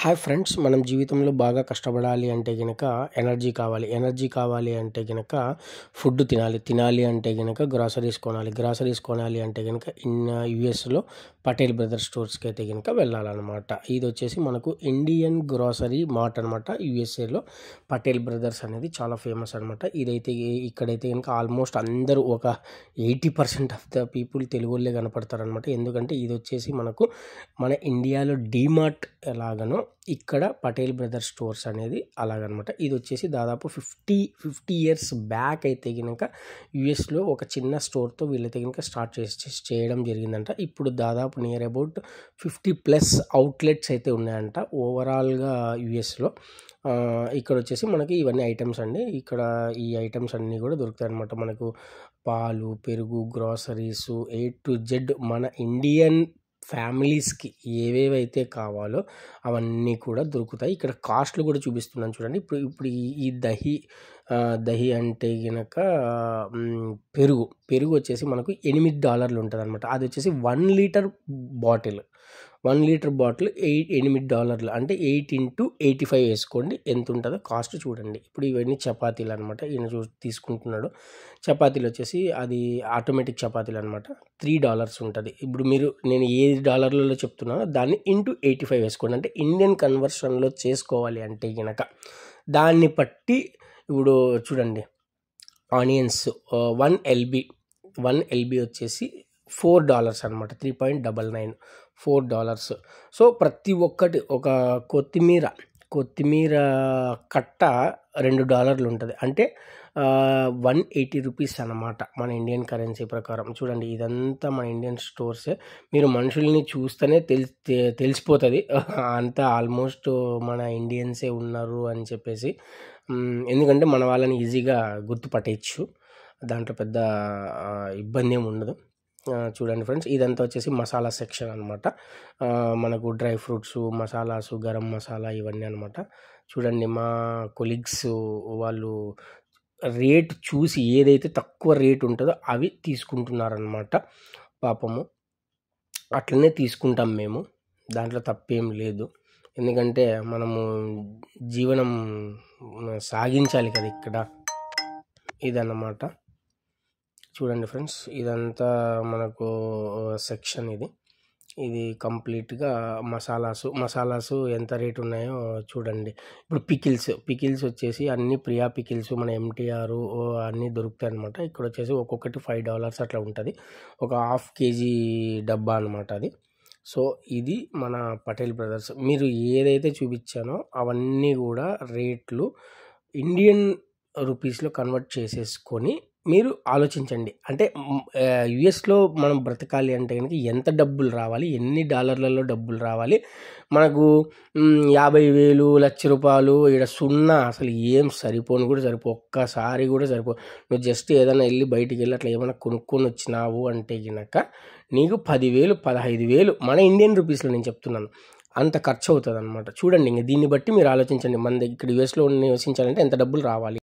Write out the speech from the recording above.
Hi friends, మనం జీవితంలో బాగా కష్టపడాలి అంటే గనక ఎనర్జీ కావాలి అంటే గనక ఫుడ్ తినాలి అంటే గనక గ్రాసరీస్ కొనాలి అంటే గనక యూఎస్లో పటేల్ బ్రదర్స్ స్టోర్స్కి అయితే గనక వెళ్ళాలన్నమాట. ఇది వచ్చేసి మనకు ఇండియన్ గ్రాసరీ మార్ట్ అనమాట. యూఎస్ఏలో పటేల్ బ్రదర్స్ అనేది చాలా ఫేమస్ అనమాట. ఇదైతే ఇక్కడైతే కనుక ఆల్మోస్ట్ అందరూ ఒక 80% ఆఫ్ ద పీపుల్ తెలుగు వాళ్ళే కనపడతారనమాట. ఎందుకంటే ఇది వచ్చేసి మనకు మన ఇండియాలో డీమార్ట్ ఎలాగనో ఇక్కడ పటేల్ బ్రదర్స్ స్టోర్స్ అనేది అలాగనమాట. ఇది వచ్చేసి దాదాపు 50 ఇయర్స్ బ్యాక్ అయితే కనుక యూఎస్లో ఒక చిన్న స్టోర్తో వీళ్ళైతే కనుక స్టార్ట్ చేయడం జరిగిందంట. ఇప్పుడు దాదాపు నియర్ అబౌట్ 50+ అవుట్లెట్స్ అయితే ఉన్నాయంట ఓవరాల్గా యూఎస్లో. ఇక్కడ వచ్చేసి మనకి ఇవన్నీ ఐటమ్స్ అండి. ఇక్కడ ఈ ఐటమ్స్ అన్నీ కూడా దొరుకుతాయి అనమాట. మనకు పాలు, పెరుగు, గ్రాసరీస్ A to Z మన ఇండియన్ ఫ్యామిలీస్కి ఏవేవైతే కావాలో అవన్నీ కూడా దొరుకుతాయి. ఇక్కడ కాస్ట్లు కూడా చూపిస్తున్నాను చూడండి. ఇప్పుడు ఈ దహి అంటే గనక పెరుగు వచ్చేసి మనకు $8 ఉంటుంది అనమాట. అది వచ్చేసి 1 లీటర్ బాటిల్ $8 అంటే 8 into 85 వేసుకోండి ఎంత ఉంటుందో కాస్ట్ చూడండి. ఇప్పుడు ఇవన్నీ చపాతీలు అనమాట. ఈయన తీసుకుంటున్నాడు. చపాతీలు వచ్చేసి అది ఆటోమేటిక్ చపాతీలు అనమాట. $3 ఉంటుంది. ఇప్పుడు నేను ఏ డాలర్లలో చెప్తున్నానో దాన్ని into 85 వేసుకోండి. అంటే ఇండియన్ కన్వర్షన్లో చేసుకోవాలి అంటే గనక దాన్ని బట్టి ఇప్పుడు చూడండి. ఆనియన్స్ 1 LB వచ్చేసి $4 అనమాట. 3.99 $4. సో ప్రతి ఒక్కటి ఒక కొత్తిమీర కట్ట $2 ఉంటుంది. అంటే 180 రూపీస్ అనమాట మన ఇండియన్ కరెన్సీ ప్రకారం. చూడండి, ఇదంతా మన ఇండియన్ స్టోర్సే. మీరు మనుషుల్ని చూస్తేనే తెలిసిపోతుంది అంతా ఆల్మోస్ట్ మన ఇండియన్సే ఉన్నారు అని చెప్పేసి. ఎందుకంటే మన వాళ్ళని ఈజీగా గుర్తుపట్టేయచ్చు, దాంట్లో పెద్ద ఇబ్బంది ఏమి ఉండదు. చూడండి ఫ్రెండ్స్, ఇదంతా వచ్చేసి మసాలా సెక్షన్ అనమాట. మనకు డ్రై ఫ్రూట్స్, మసాలాసు, గరం మసాలా ఇవన్నీ అనమాట. చూడండి, మా కొలీగ్స్ వాళ్ళు రేట్ చూసి ఏదైతే తక్కువ రేట్ ఉంటుందో అవి తీసుకుంటున్నారనమాట. పాపము అట్లనే తీసుకుంటాం మేము, దాంట్లో తప్పేం లేదు. ఎందుకంటే మనము జీవనం సాగించాలి కదా ఇక్కడ. ఇదన్నమాట. చూడండి ఫ్రెండ్స్, ఇదంతా మనకు సెక్షన్. ఇది కంప్లీట్గా మసాలాసు ఎంత రేట్ ఉన్నాయో చూడండి. ఇప్పుడు పికిల్స్ వచ్చేసి అన్ని ప్రియా పికిల్స్, మన MTR అన్నీ దొరుకుతాయి అనమాట. ఇక్కడ వచ్చేసి ఒక్కొక్కటి $5 అట్లా ఉంటుంది. ఒక 1/2 kg డబ్బా అనమాట అది. సో ఇది మన పటేల్ బ్రదర్స్. మీరు ఏదైతే చూపించానో అవన్నీ కూడా రేట్లు ఇండియన్ రూపీస్లో కన్వర్ట్ చేసేసుకొని మీరు ఆలోచించండి. అంటే యుఎస్లో మనం బ్రతకాలి అంటే కనుక ఎంత డబ్బులు రావాలి, ఎన్ని డాలర్లలో డబ్బులు రావాలి. మనకు 50,000 ₹1,00,000 ఇక్కడ సున్నా, అసలు ఏం ఒక్కసారి కూడా సరిపో. నువ్వు జస్ట్ ఏదైనా వెళ్ళి బయటికి వెళ్ళి అట్లా ఏమైనా కొనుక్కొని వచ్చినావు అంటే కనుక నీకు 10,000 15,000 మన ఇండియన్ రూపీస్లో నేను చెప్తున్నాను, అంత ఖర్చు అవుతుంది అనమాట. చూడండి, ఇంక దీన్ని బట్టి మీరు ఆలోచించండి. మన ఇక్కడ యుఎస్లో నివసించాలంటే ఎంత డబ్బులు రావాలి.